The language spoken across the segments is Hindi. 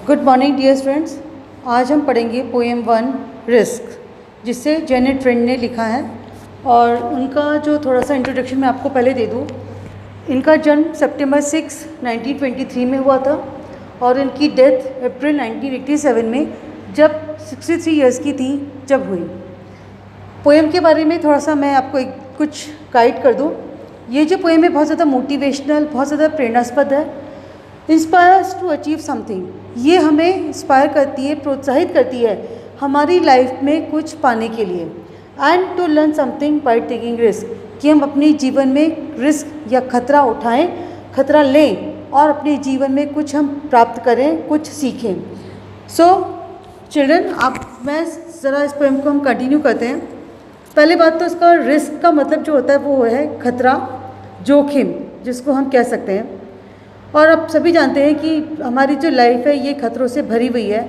Good morning dear students. आज हम पढ़ेंगे पोएम 1 रिस्क, जिसे जेनेट फ्रेंड ने लिखा है। और उनका जो थोड़ा सा इंट्रोडक्शन मैं आपको पहले दे दूँ। इनका जन्म सितंबर 6, 1923 में हुआ था और इनकी डेथ अप्रैल 1987 में जब 63 इयर्स की थी जब हुई। पोएम के बारे में थोड़ा सा मैं आपको कुछ गाइड कर दूँ। ये जो पोएम है बहुत ज़्यादा मोटिवेशनल, बहुत ज़्यादा प्रेरणास्पद है। इंस्पायर्स टू अचीव समथिंग, ये हमें इंस्पायर करती है, प्रोत्साहित करती है हमारी लाइफ में कुछ पाने के लिए। And to learn something by taking risk, कि हम अपने जीवन में रिस्क या खतरा उठाएं, खतरा लें और अपने जीवन में कुछ हम प्राप्त करें, कुछ सीखें। सो चिल्ड्रन, मैं ज़रा इस पोएम को हम कंटिन्यू करते हैं। पहले बात तो इसका रिस्क का मतलब जो होता है वो है खतरा, जोखिम, जिसको हम कह सकते हैं। और आप सभी जानते हैं कि हमारी जो लाइफ है ये खतरों से भरी हुई है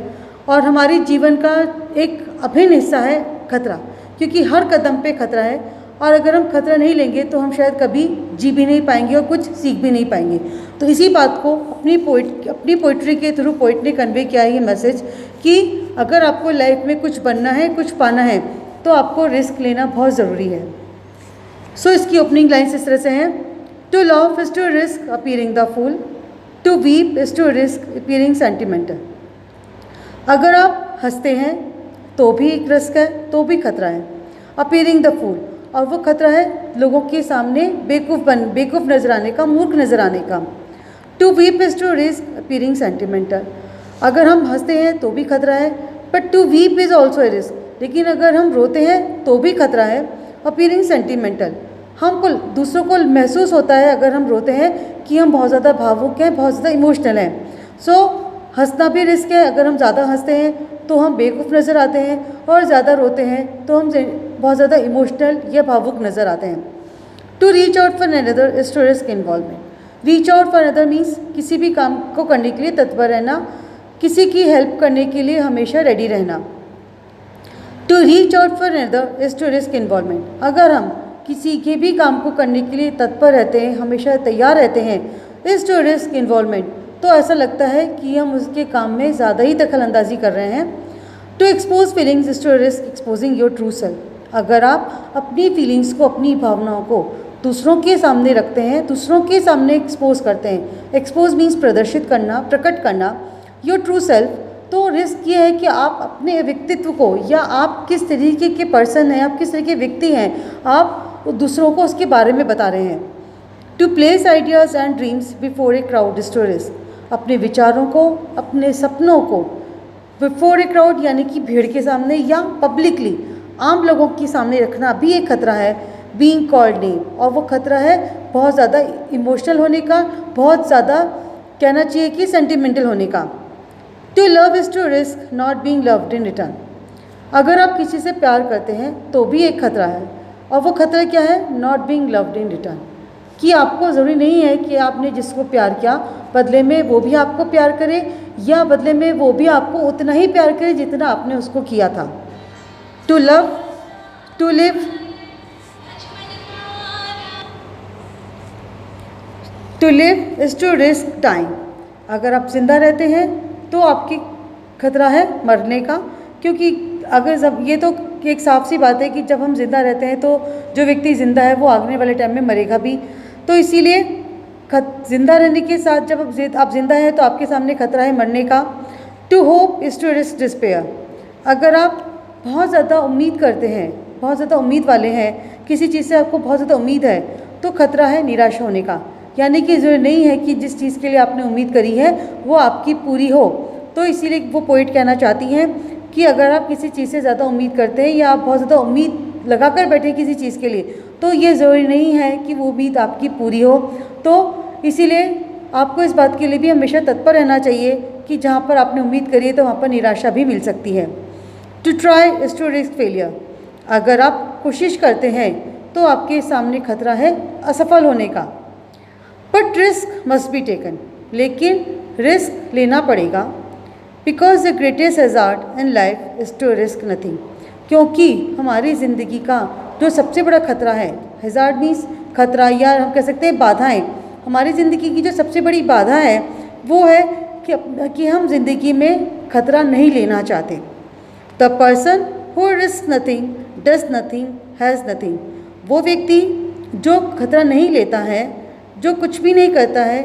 और हमारी जीवन का एक अभिन्न हिस्सा है खतरा, क्योंकि हर कदम पे खतरा है। और अगर हम खतरा नहीं लेंगे तो हम शायद कभी जी भी नहीं पाएंगे और कुछ सीख भी नहीं पाएंगे। तो इसी बात को अपनी पोइट्री के थ्रू पोइट ने कन्वे किया है ये मैसेज कि अगर आपको लाइफ में कुछ बनना है, कुछ पाना है, तो आपको रिस्क लेना बहुत ज़रूरी है। सो इसकी ओपनिंग लाइन्स इस तरह से हैं। To laugh is to risk appearing the fool. To weep is to risk appearing sentimental. अगर आप हंसते हैं तो भी एक रिस्क है, तो भी खतरा है। Appearing the fool, और वो खतरा है लोगों के सामने बेवकूफ़ नजर आने का, मूर्ख नजर आने का। To weep is to risk appearing sentimental. अगर हम हंसते हैं तो भी खतरा है, but to weep is also a risk. लेकिन अगर हम रोते हैं तो भी खतरा है। Appearing sentimental, हमको दूसरों को महसूस होता है अगर हम रोते हैं कि हम बहुत ज़्यादा भावुक हैं, बहुत ज़्यादा इमोशनल हैं। सो हंसना भी रिस्क है। अगर हम ज़्यादा हंसते हैं तो हम बेवकूफ़ नज़र आते हैं और ज़्यादा रोते हैं तो हम बहुत ज़्यादा इमोशनल या भावुक नज़र आते हैं। To reach out for another is to risk involvement. Reach out for another means किसी भी काम को करने के लिए तत्पर रहना, किसी की हेल्प करने के लिए हमेशा रेडी रहना। To reach out for another is to risk involvement. अगर हम किसी के भी काम को करने के लिए तत्पर रहते हैं, हमेशा तैयार रहते हैं, इज टू रिस्क इन्वॉल्वमेंट, तो ऐसा लगता है कि हम उसके काम में ज़्यादा ही दखल अंदाजी कर रहे हैं। To expose feelings is to risk exposing your true self. अगर आप अपनी फीलिंग्स को, अपनी भावनाओं को दूसरों के सामने रखते हैं, दूसरों के सामने एक्सपोज करते हैं, एक्सपोज मीन्स प्रदर्शित करना, प्रकट करना, योर ट्रू सेल्फ, तो रिस्क ये है कि आप अपने व्यक्तित्व को, या आप किस तरीके के पर्सन हैं, आप किस तरह के व्यक्ति हैं, आप दूसरों को उसके बारे में बता रहे हैं। To place ideas and dreams before a crowd is to risk. अपने विचारों को, अपने सपनों को बिफोर ए क्राउड यानी कि भीड़ के सामने या पब्लिकली, आम लोगों के सामने रखना भी एक खतरा है। बीइंग कॉल्ड नेम, और वो खतरा है बहुत ज़्यादा इमोशनल होने का, बहुत ज़्यादा कहना चाहिए कि सेंटिमेंटल होने का। To love is to risk not being loved in return. अगर आप किसी से प्यार करते हैं तो भी एक खतरा है, और वो खतरा क्या है? Not being loved in return, कि आपको ज़रूरी नहीं है कि आपने जिसको प्यार किया बदले में वो भी आपको प्यार करे, या बदले में वो भी आपको उतना ही प्यार करे जितना आपने उसको किया था। To love, to live, to live is to risk time. अगर आप जिंदा रहते हैं तो आपकी खतरा है मरने का, क्योंकि अगर जब ये तो एक साफ सी बात है कि जब हम जिंदा रहते हैं तो जो व्यक्ति जिंदा है वो आने वाले टाइम में मरेगा भी। तो इसीलिए जिंदा रहने के साथ जब आप जिंदा हैं तो आपके सामने खतरा है मरने का। To hope is to risk despair. अगर आप बहुत ज़्यादा उम्मीद करते हैं, बहुत ज़्यादा उम्मीद वाले हैं, किसी चीज़ से आपको बहुत ज़्यादा उम्मीद है, तो खतरा है निराश होने का। यानी कि ज़रूरी नहीं है कि जिस चीज़ के लिए आपने उम्मीद करी है वो आपकी पूरी हो। तो इसीलिए वो पोइट कहना चाहती हैं कि अगर आप किसी चीज़ से ज़्यादा उम्मीद करते हैं या आप बहुत ज़्यादा उम्मीद लगा कर बैठे किसी चीज़ के लिए, तो ये ज़रूरी नहीं है कि वो उम्मीद आपकी पूरी हो। तो इसीलिए आपको इस बात के लिए भी हमेशा तत्पर रहना चाहिए कि जहाँ पर आपने उम्मीद करी है तो वहाँ पर निराशा भी मिल सकती है। To try is to risk failure. अगर आप कोशिश करते हैं तो आपके सामने खतरा है असफल होने का। But risk must be taken, लेकिन रिस्क लेना पड़ेगा। Because the greatest hazard in life is to risk nothing. क्योंकि हमारी ज़िंदगी का जो सबसे बड़ा खतरा है, हैज़ार्ड मीन्स खतरा, या हम कह सकते हैं बाधाएं। हमारी ज़िंदगी की जो सबसे बड़ी बाधा है वो है कि हम ज़िंदगी में खतरा नहीं लेना चाहते। The person who risk nothing does nothing has nothing. वो व्यक्ति जो खतरा नहीं लेता है, जो कुछ भी नहीं करता है,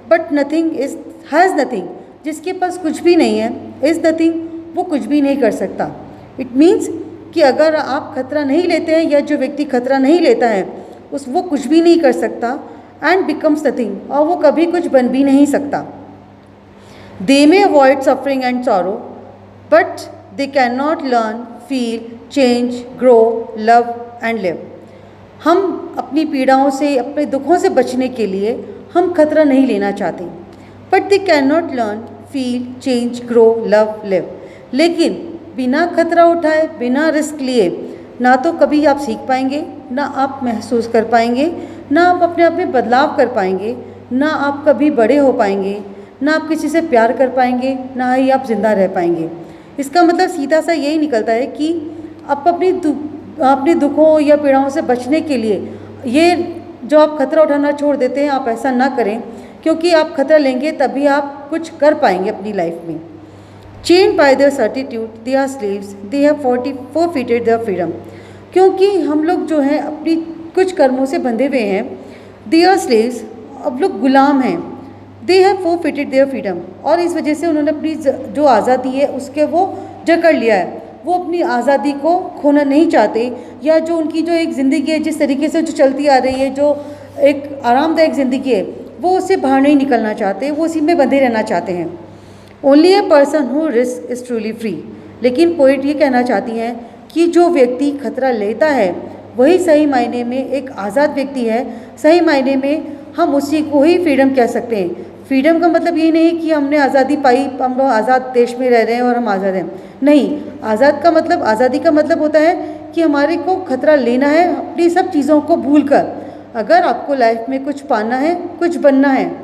but nothing is has nothing, जिसके पास कुछ भी नहीं है, इज़ नथिंग, वो कुछ भी नहीं कर सकता। इट मीन्स कि अगर आप खतरा नहीं लेते हैं या जो व्यक्ति खतरा नहीं लेता है वो कुछ भी नहीं कर सकता एंड बिकम्स नथिंग, और वो कभी कुछ बन भी नहीं सकता। They may avoid suffering and sorrow but they can not learn, feel, change, grow, love and live. हम अपनी पीड़ाओं से, अपने दुखों से बचने के लिए हम खतरा नहीं लेना चाहते, but they can not learn, feel, change, grow, love, live. लेकिन बिना खतरा उठाए, बिना रिस्क लिए ना तो कभी आप सीख पाएंगे, ना आप महसूस कर पाएंगे, ना आप अपने आप में बदलाव कर पाएंगे, ना आप कभी बड़े हो पाएंगे, ना आप किसी से प्यार कर पाएंगे, ना ही आप जिंदा रह पाएंगे। इसका मतलब सीधा सा यही निकलता है कि आप अपने दुखों या पीड़ाओं से बचने के लिए ये जो आप खतरा उठाना छोड़ देते हैं, आप ऐसा ना करें, क्योंकि आप खतरा लेंगे तभी आप कुछ कर पाएंगे अपनी लाइफ में। Chained by their certitude, they are slaves, they have forfeited their freedom। क्योंकि हम लोग जो हैं अपनी कुछ कर्मों से बंधे हुए हैं, they are slaves, अब लोग गुलाम हैं, they have forfeited their freedom, और इस वजह से उन्होंने अपनी जो आज़ादी है उसके वो जकड़ लिया है। वो अपनी आज़ादी को खोना नहीं चाहते, या जो उनकी जो एक ज़िंदगी है जिस तरीके से जो चलती आ रही है, जो एक आरामदायक ज़िंदगी है, वो उससे बाहर नहीं निकलना चाहते, वो उसी में बंधे रहना चाहते हैं। Only a person who risk is truly free. लेकिन पोइट ये कहना चाहती हैं कि जो व्यक्ति खतरा लेता है वही सही मायने में एक आज़ाद व्यक्ति है। सही मायने में हम उसी को ही फ्रीडम कह सकते हैं। फ्रीडम का मतलब ये नहीं कि हमने आज़ादी पाई, हम लोग आज़ाद देश में रह रहे हैं और हम आज़ाद हैं, नहीं। आज़ादी का मतलब होता है कि हमारे को खतरा लेना है अपनी सब चीज़ों को भूल कर। अगर आपको लाइफ में कुछ पाना है, कुछ बनना है,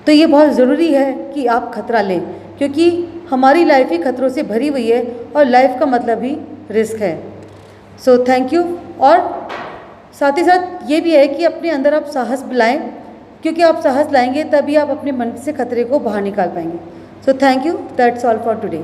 तो ये बहुत ज़रूरी है कि आप खतरा लें, क्योंकि हमारी लाइफ ही खतरों से भरी हुई है और लाइफ का मतलब ही रिस्क है। So thank you. और साथ ही साथ ये भी है कि अपने अंदर आप साहस लाएं, क्योंकि आप साहस लाएंगे तभी आप अपने मन से खतरे को बाहर निकाल पाएंगे। So thank you, that's all for today.